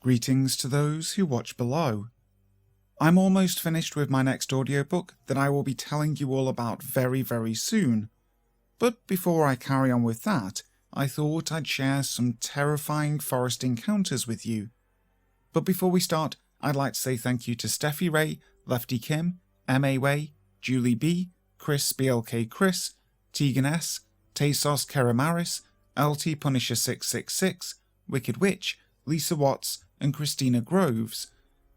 Greetings to those who watch below. I'm almost finished with my next audiobook that I will be telling you all about very soon. But before I carry on with that, I thought I'd share some terrifying forest encounters with you. But before we start, I'd like to say thank you to Steffi Ray, Lefty Kim, M.A. Way, Julie B, Chris BLK Chris, Tegan S, Tesos Keramaris, LT Punisher 666, Wicked Witch, Lisa Watts, and Christina Groves.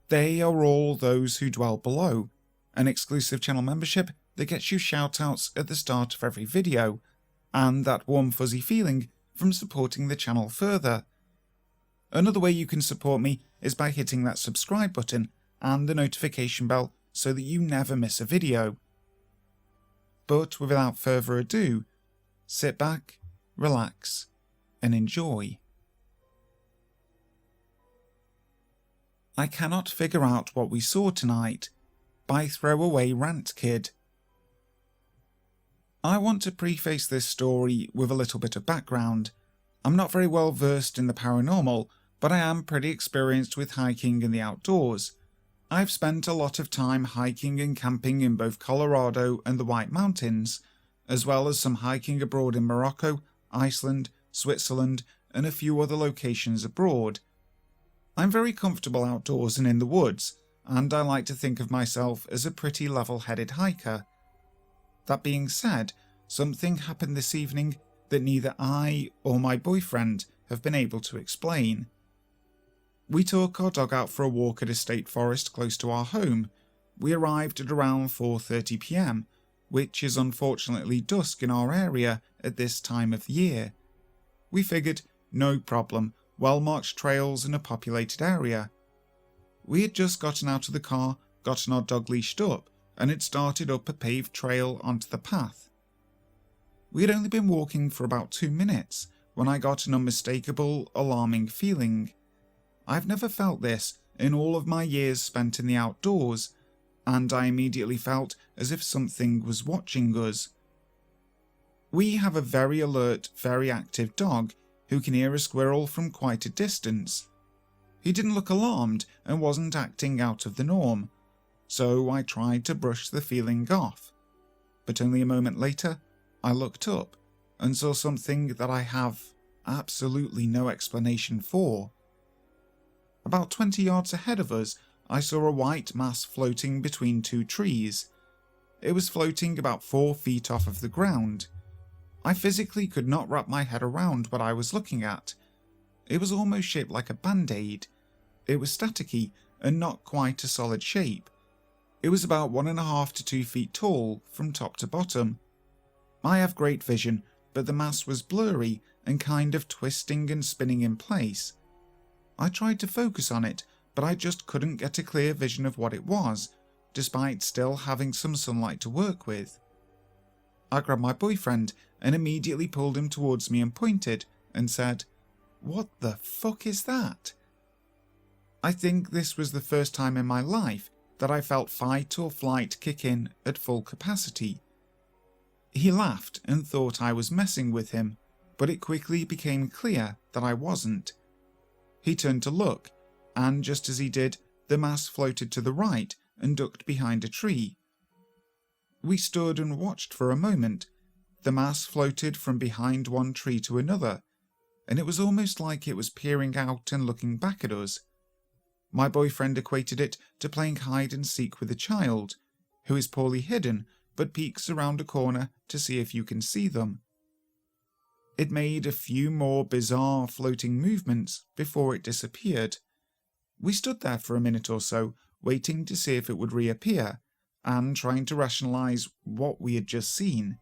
They are all those who dwell below, an exclusive channel membership that gets you shoutouts at the start of every video, and that warm fuzzy feeling from supporting the channel further. Another way you can support me is by hitting that subscribe button and the notification bell so that you never miss a video. But without further ado, sit back, relax, and enjoy. I Cannot Figure Out What We Saw Tonight by throwawayrantkid. I want to preface this story with a little bit of background. I'm not very well versed in the paranormal, but I am pretty experienced with hiking and the outdoors. I've spent a lot of time hiking and camping in both Colorado and the White Mountains, as well as some hiking abroad in Morocco, Iceland, Switzerland, and a few other locations abroad. I'm very comfortable outdoors and in the woods, and I like to think of myself as a pretty level-headed hiker. That being said, something happened this evening that neither I or my boyfriend have been able to explain. We took our dog out for a walk at a state forest close to our home. We arrived at around 4:30 PM, which is unfortunately dusk in our area at this time of the year. We figured, no problem, well-marked trails in a populated area. We had just gotten out of the car, gotten our dog leashed up, and had started up a paved trail onto the path. We had only been walking for about 2 minutes when I got an unmistakable, alarming feeling. I've never felt this in all of my years spent in the outdoors, and I immediately felt as if something was watching us. We have a very alert, very active dog who can hear a squirrel from quite a distance. He didn't look alarmed and wasn't acting out of the norm, so I tried to brush the feeling off. But only a moment later, I looked up and saw something that I have absolutely no explanation for. About 20 yards ahead of us, I saw a white mass floating between two trees. It was floating about 4 feet off of the ground. I physically could not wrap my head around what I was looking at. It was almost shaped like a band-aid. It was staticky and not quite a solid shape. It was about 1.5 to 2 feet tall from top to bottom. I have great vision, but the mass was blurry and kind of twisting and spinning in place. I tried to focus on it, but I just couldn't get a clear vision of what it was, despite still having some sunlight to work with. I grabbed my boyfriend and immediately pulled him towards me and pointed and said, "What the fuck is that?" I think this was the first time in my life that I felt fight or flight kick in at full capacity. He laughed and thought I was messing with him, but it quickly became clear that I wasn't. He turned to look, and just as he did, the mass floated to the right and ducked behind a tree. We stood and watched for a moment. The mass floated from behind one tree to another, and it was almost like it was peering out and looking back at us. My boyfriend equated it to playing hide and seek with a child, who is poorly hidden but peeks around a corner to see if you can see them. It made a few more bizarre floating movements before it disappeared. We stood there for a minute or so, waiting to see if it would reappear, and trying to rationalize what we had just seen.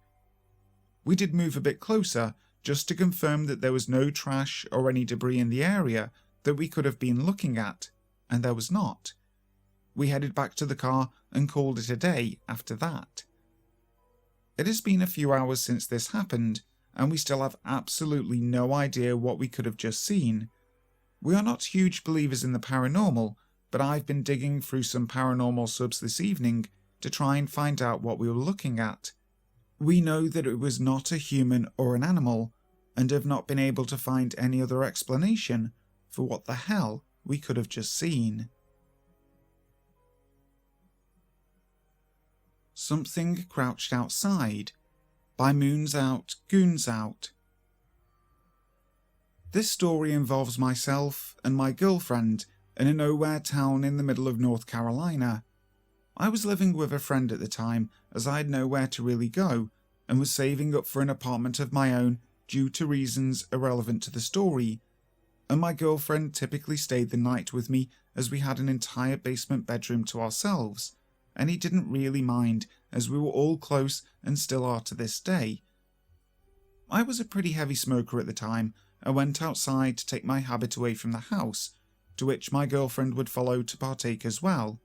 We did move a bit closer, just to confirm that there was no trash or any debris in the area that we could have been looking at, and there was not. We headed back to the car and called it a day after that. It has been a few hours since this happened, and we still have absolutely no idea what we could have just seen. We are not huge believers in the paranormal, but I've been digging through some paranormal subs this evening to try and find out what we were looking at. We know that it was not a human or an animal, and have not been able to find any other explanation for what the hell we could have just seen. Something Crouched Outside by Moons Out, Goons Out. This story involves myself and my girlfriend in a nowhere town in the middle of North Carolina. I was living with a friend at the time, as I had nowhere to really go and was saving up for an apartment of my own due to reasons irrelevant to the story, and my girlfriend typically stayed the night with me as we had an entire basement bedroom to ourselves, and he didn't really mind as we were all close and still are to this day. I was a pretty heavy smoker at the time and went outside to take my habit away from the house, to which my girlfriend would follow to partake as well.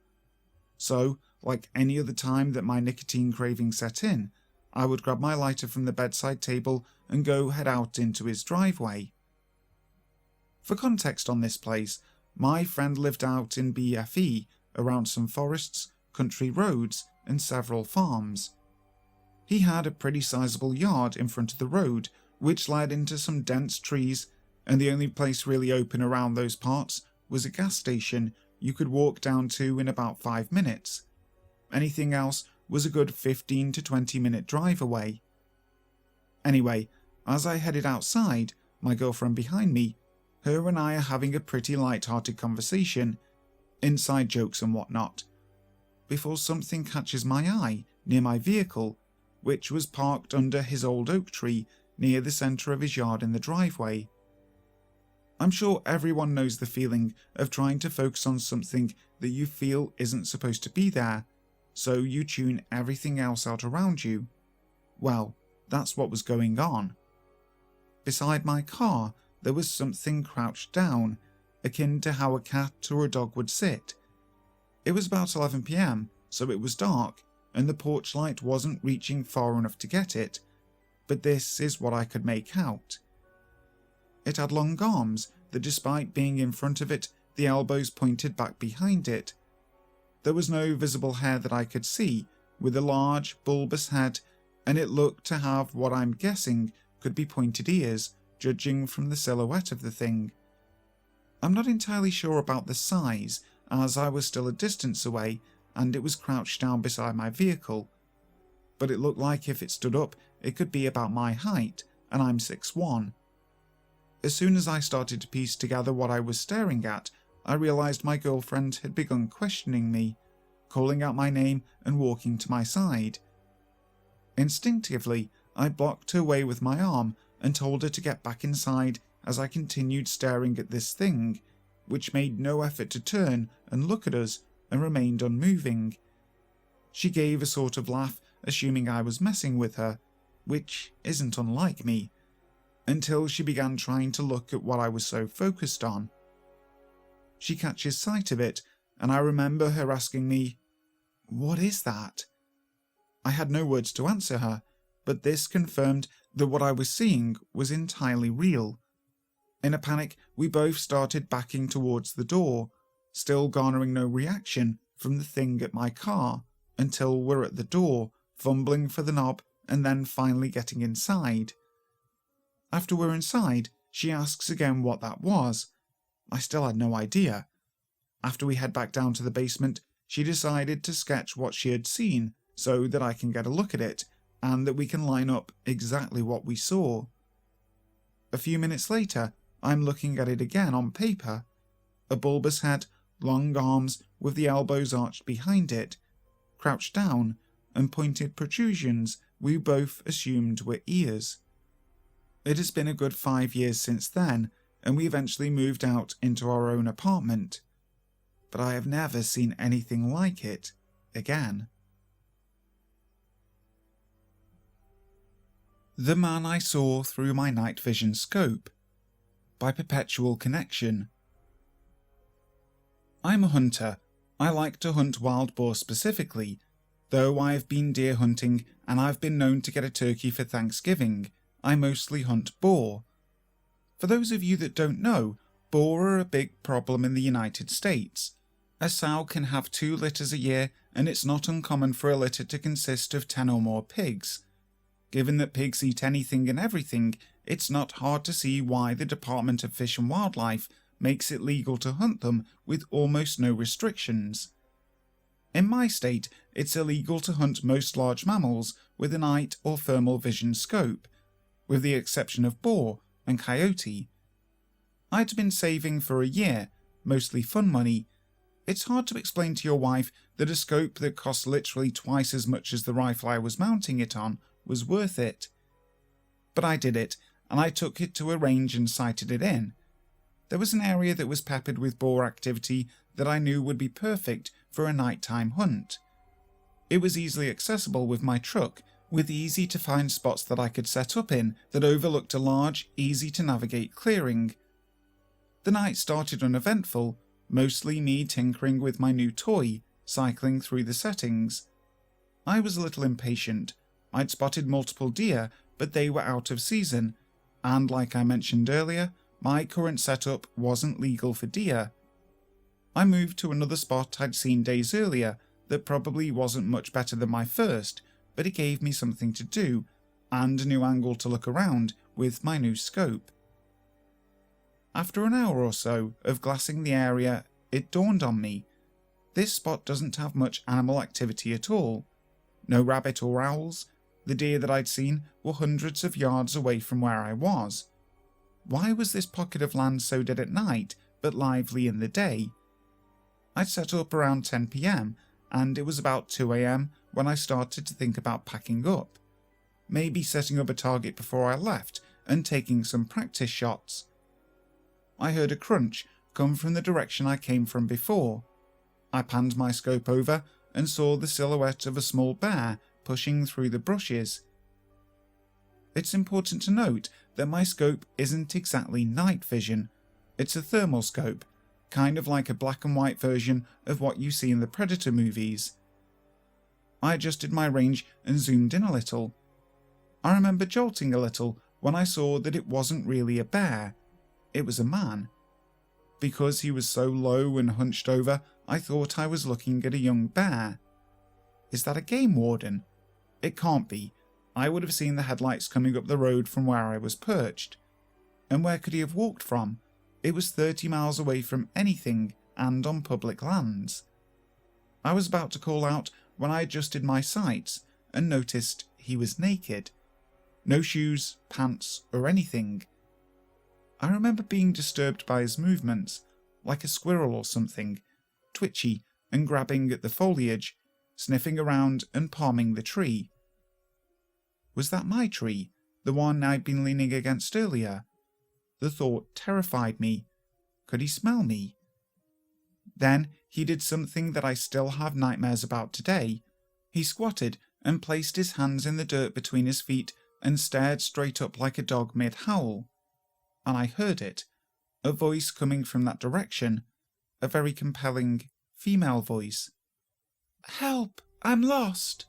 So, like any other time that my nicotine craving set in, I would grab my lighter from the bedside table and go head out into his driveway. For context on this place, my friend lived out in BFE around some forests, country roads and several farms. He had a pretty sizable yard in front of the road which led into some dense trees, and the only place really open around those parts was a gas station you could walk down to in about 5 minutes. Anything else was a good 15 to 20 minute drive away. Anyway, as I headed outside, my girlfriend behind me, her and I are having a pretty light-hearted conversation, inside jokes and whatnot, before something catches my eye near my vehicle, which was parked under his old oak tree near the centre of his yard in the driveway. I'm sure everyone knows the feeling of trying to focus on something that you feel isn't supposed to be there, so you tune everything else out around you. Well, that's what was going on. Beside my car, there was something crouched down, akin to how a cat or a dog would sit. It was about 11 PM, so it was dark, and the porch light wasn't reaching far enough to get it, but this is what I could make out. It had long arms that, despite being in front of it, the elbows pointed back behind it. There was no visible hair that I could see, with a large, bulbous head, and it looked to have what I'm guessing could be pointed ears, judging from the silhouette of the thing. I'm not entirely sure about the size, as I was still a distance away and it was crouched down beside my vehicle, but it looked like if it stood up it could be about my height, and I'm 6'1". As soon as I started to piece together what I was staring at, I realised my girlfriend had begun questioning me, calling out my name and walking to my side. Instinctively, I blocked her way with my arm and told her to get back inside as I continued staring at this thing, which made no effort to turn and look at us and remained unmoving. She gave a sort of laugh, assuming I was messing with her, which isn't unlike me, until she began trying to look at what I was so focused on. She catches sight of it, and I remember her asking me, "What is that?" I had no words to answer her, but this confirmed that what I was seeing was entirely real. In a panic, we both started backing towards the door, still garnering no reaction from the thing at my car, until we're at the door, fumbling for the knob and then finally getting inside. After we're inside, she asks again what that was. I still had no idea. After we head back down to the basement, she decided to sketch what she had seen so that I can get a look at it, and that we can line up exactly what we saw. A few minutes later, I'm looking at it again on paper. A bulbous head, long arms with the elbows arched behind it, crouched down, and pointed protrusions we both assumed were ears. It has been a good 5 years since then, and we eventually moved out into our own apartment. But I have never seen anything like it again. The Man I Saw Through My Night Vision Scope by PerpetualConnection. I'm a hunter. I like to hunt wild boar specifically, though I have been deer hunting and I've been known to get a turkey for Thanksgiving. I mostly hunt boar. For those of you that don't know, boar are a big problem in the United States. A sow can have 2 litters a year, and it's not uncommon for a litter to consist of 10 or more pigs. Given that pigs eat anything and everything, it's not hard to see why the Department of Fish and Wildlife makes it legal to hunt them with almost no restrictions. In my state, it's illegal to hunt most large mammals with a night or thermal vision scope, with the exception of boar and coyote. I'd been saving for a year, mostly fun money. It's hard to explain to your wife that a scope that costs literally twice as much as the rifle I was mounting it on was worth it. But I did it, and I took it to a range and sighted it in. There was an area that was peppered with boar activity that I knew would be perfect for a nighttime hunt. It was easily accessible with my truck, with easy-to-find spots that I could set up in that overlooked a large, easy-to-navigate clearing. The night started uneventful, mostly me tinkering with my new toy, cycling through the settings. I was a little impatient. I'd spotted multiple deer, but they were out of season, and like I mentioned earlier, my current setup wasn't legal for deer. I moved to another spot I'd seen days earlier that probably wasn't much better than my first, but it gave me something to do, and a new angle to look around with my new scope. After an hour or so of glassing the area, it dawned on me. This spot doesn't have much animal activity at all. No rabbit or owls. The deer that I'd seen were hundreds of yards away from where I was. Why was this pocket of land so dead at night, but lively in the day? I'd set up around 10 PM, and it was about 2 AM when I started to think about packing up. Maybe setting up a target before I left and taking some practice shots. I heard a crunch come from the direction I came from before. I panned my scope over and saw the silhouette of a small bear pushing through the brushes. It's important to note that my scope isn't exactly night vision. It's a thermal scope, kind of like a black and white version of what you see in the Predator movies. I adjusted my range and zoomed in a little. I remember jolting a little when I saw that it wasn't really a bear. It was a man. Because he was so low and hunched over, I thought I was looking at a young bear. Is that a game warden? It can't be. I would have seen the headlights coming up the road from where I was perched. And where could he have walked from? It was 30 miles away from anything and on public lands. I was about to call out when I adjusted my sights and noticed he was naked. No shoes, pants, or anything. I remember being disturbed by his movements, like a squirrel or something, twitchy and grabbing at the foliage, sniffing around and palming the tree. Was that my tree, the one I'd been leaning against earlier? The thought terrified me. Could he smell me? Then he did something that I still have nightmares about today. He squatted and placed his hands in the dirt between his feet and stared straight up like a dog mid-howl. And I heard it, a voice coming from that direction, a very compelling female voice. "Help! I'm lost!"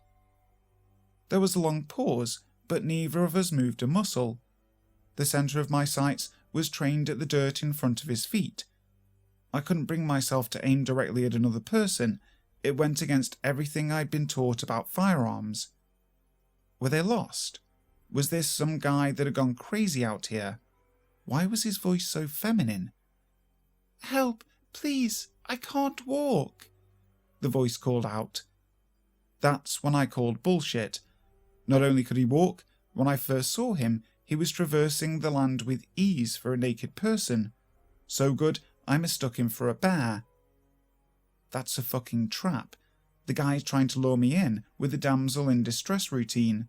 There was a long pause, but neither of us moved a muscle. The centre of my sights was trained at the dirt in front of his feet. I couldn't bring myself to aim directly at another person. It went against everything I'd been taught about firearms. Were they lost? Was this some guy that had gone crazy out here? Why was his voice so feminine? "Help, please, I can't walk," the voice called out. That's when I called bullshit. Not only could he walk, when I first saw him, he was traversing the land with ease for a naked person. So good, I mistook him for a bear. That's a fucking trap. The guy's trying to lure me in with a damsel in distress routine.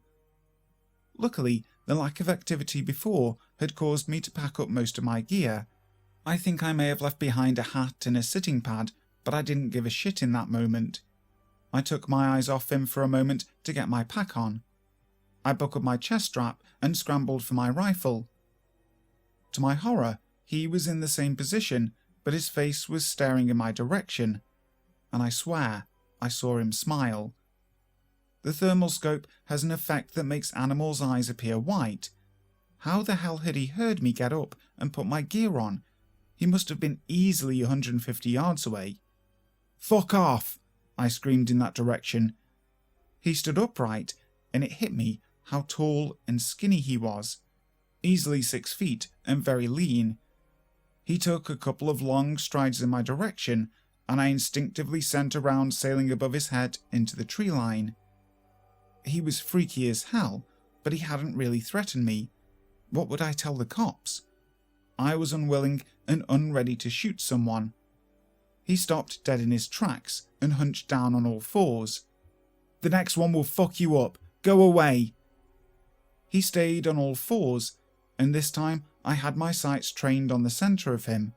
Luckily, the lack of activity before had caused me to pack up most of my gear. I think I may have left behind a hat and a sitting pad, but I didn't give a shit in that moment. I took my eyes off him for a moment to get my pack on. I buckled my chest strap and scrambled for my rifle. To my horror, he was in the same position, but his face was staring in my direction, and I swear I saw him smile. The thermal scope has an effect that makes animals' eyes appear white. How the hell had he heard me get up and put my gear on? He must have been easily 150 yards away. "Fuck off!" I screamed in that direction. He stood upright, and it hit me how tall and skinny he was. Easily 6 feet and very lean. He took a couple of long strides in my direction, and I instinctively sent a round sailing above his head into the tree line. He was freaky as hell, but he hadn't really threatened me. What would I tell the cops? I was unwilling and unready to shoot someone. He stopped dead in his tracks and hunched down on all fours. "The next one will fuck you up. Go away." He stayed on all fours, and this time I had my sights trained on the centre of him.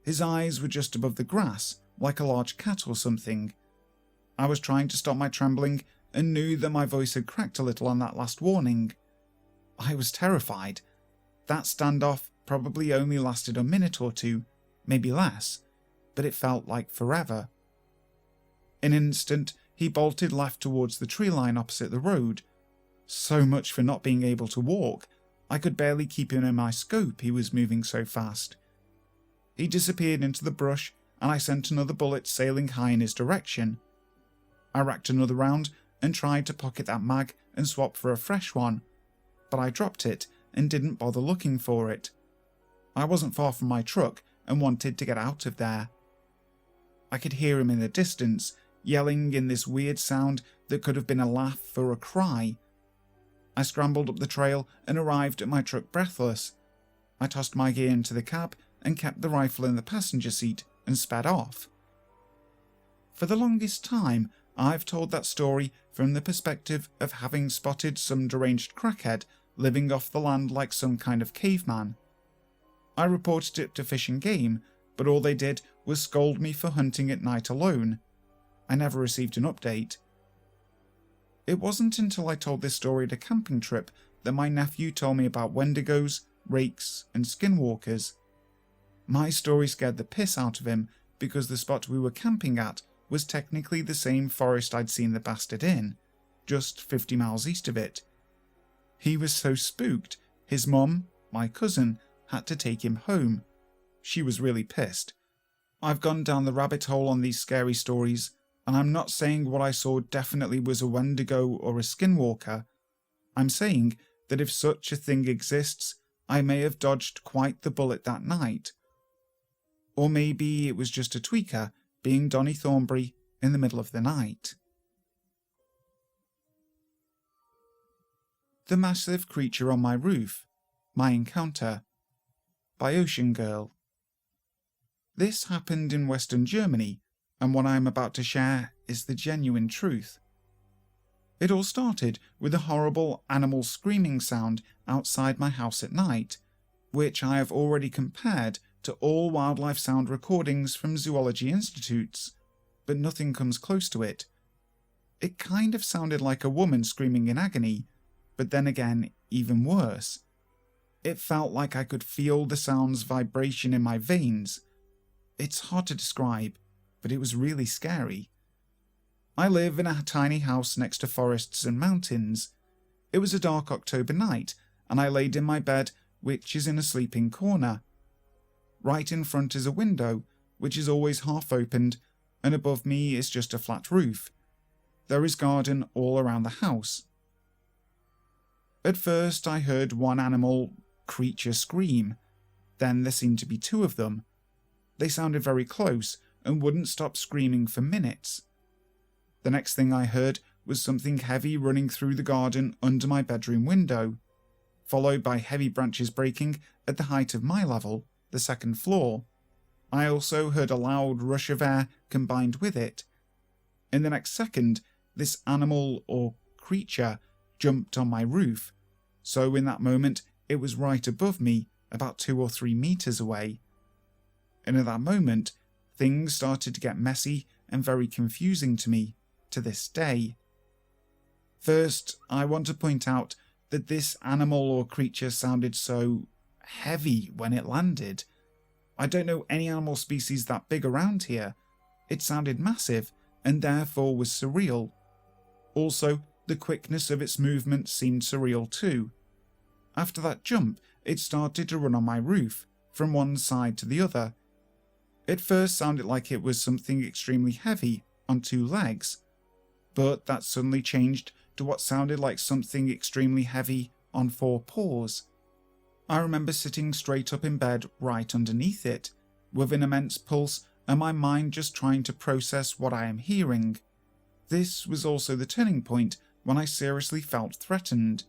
His eyes were just above the grass, like a large cat or something. I was trying to stop my trembling and knew that my voice had cracked a little on that last warning. I was terrified. That standoff probably only lasted a minute or two, maybe less, but it felt like forever. In an instant, he bolted left towards the tree line opposite the road. So much for not being able to walk. I could barely keep him in my scope, he was moving so fast. He disappeared into the brush, and I sent another bullet sailing high in his direction. I racked another round and tried to pocket that mag and swap for a fresh one, but I dropped it and didn't bother looking for it. I wasn't far from my truck and wanted to get out of there. I could hear him in the distance, yelling in this weird sound that could have been a laugh or a cry. I scrambled up the trail and arrived at my truck breathless. I tossed my gear into the cab and kept the rifle in the passenger seat and sped off. For the longest time, I've told that story from the perspective of having spotted some deranged crackhead living off the land like some kind of caveman. I reported it to Fish and Game, but all they did was scold me for hunting at night alone. I never received an update. It wasn't until I told this story at a camping trip that my nephew told me about wendigos, rakes, and skinwalkers. My story scared the piss out of him because the spot we were camping at was technically the same forest I'd seen the bastard in, just 50 miles east of it. He was so spooked, his mum, my cousin, had to take him home. She was really pissed. I've gone down the rabbit hole on these scary stories, and I'm not saying what I saw definitely was a wendigo or a skinwalker. I'm saying that if such a thing exists, I may have dodged quite the bullet that night. Or maybe it was just a tweaker being Donny Thornbury in the middle of the night. The Massive Creature on My Roof, My Encounter, by Ocean Girl. This happened in Western Germany, and what I am about to share is the genuine truth. It all started with a horrible animal screaming sound outside my house at night, which I have already compared to all wildlife sound recordings from zoology institutes, but nothing comes close to it. It kind of sounded like a woman screaming in agony, but then again, even worse. It felt like I could feel the sound's vibration in my veins. It's hard to describe, but it was really scary. I live in a tiny house next to forests and mountains. It was a dark October night, and I laid in my bed, which is in a sleeping corner. Right in front is a window, which is always half opened, and above me is just a flat roof. There is garden all around the house. At first I heard one creature scream. Then there seemed to be two of them. They sounded very close and wouldn't stop screaming for minutes. The next thing I heard was something heavy running through the garden under my bedroom window, followed by heavy branches breaking at the height of my level, the second floor. I also heard a loud rush of air combined with it. In the next second, this animal or creature jumped on my roof, so in that moment it was right above me, about 2 or 3 meters away. And at that moment, things started to get messy and very confusing to me, to this day. First, I want to point out that this animal or creature sounded so heavy when it landed. I don't know any animal species that big around here. It sounded massive, and therefore was surreal. Also, the quickness of its movement seemed surreal too. After that jump, it started to run on my roof, from one side to the other. It first sounded like it was something extremely heavy, on 2 legs, but that suddenly changed to what sounded like something extremely heavy on 4 paws. I remember sitting straight up in bed right underneath it, with an immense pulse and my mind just trying to process what I am hearing. This was also the turning point when I seriously felt threatened.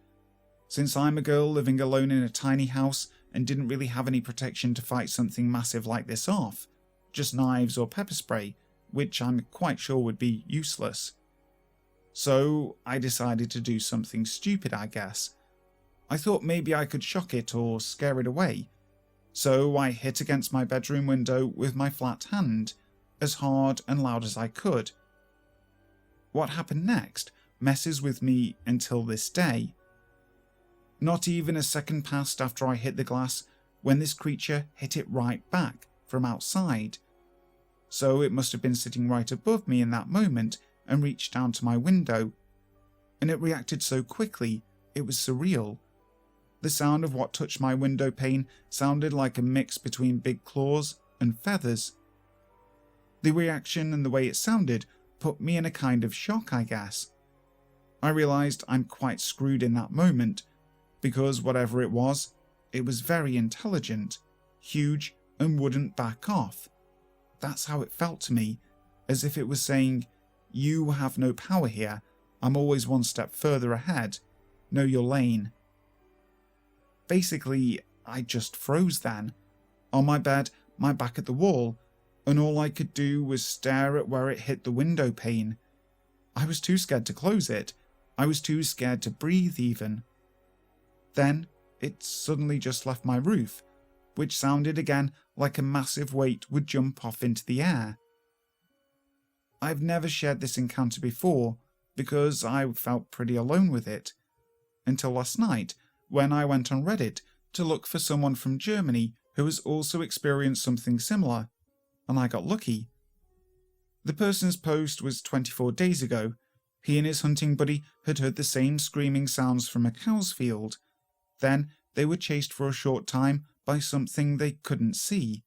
Since I'm a girl living alone in a tiny house and didn't really have any protection to fight something massive like this off, just knives or pepper spray, which I'm quite sure would be useless. So I decided to do something stupid, I guess. I thought maybe I could shock it or scare it away. So I hit against my bedroom window with my flat hand, as hard and loud as I could. What happened next messes with me until this day. Not even a second passed after I hit the glass when this creature hit it right back from outside. So it must have been sitting right above me in that moment and reached down to my window. And it reacted so quickly, it was surreal. The sound of what touched my window pane sounded like a mix between big claws and feathers. The reaction and the way it sounded put me in a kind of shock, I guess. I realised I'm quite screwed in that moment, because whatever it was very intelligent, huge, and wouldn't back off. That's how it felt to me, as if it was saying, "You have no power here, I'm always one step further ahead, know your lane." Basically, I just froze then, on my bed, my back at the wall, and all I could do was stare at where it hit the window pane. I was too scared to close it. I was too scared to breathe even. Then it suddenly just left my roof, which sounded again like a massive weight would jump off into the air. I've never shared this encounter before because I felt pretty alone with it, until last night when I went on Reddit to look for someone from Germany who has also experienced something similar, and I got lucky. The person's post was 24 days ago. He and his hunting buddy had heard the same screaming sounds from a cow's field. Then they were chased for a short time by something they couldn't see.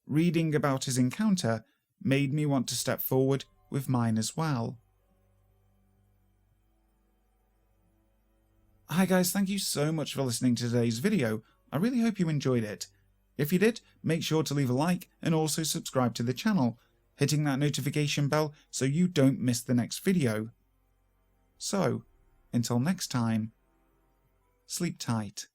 Reading about his encounter made me want to step forward with mine as well. Hi guys, thank you so much for listening to today's video. I really hope you enjoyed it. If you did, make sure to leave a like and also subscribe to the channel, hitting that notification bell so you don't miss the next video. So, until next time, sleep tight.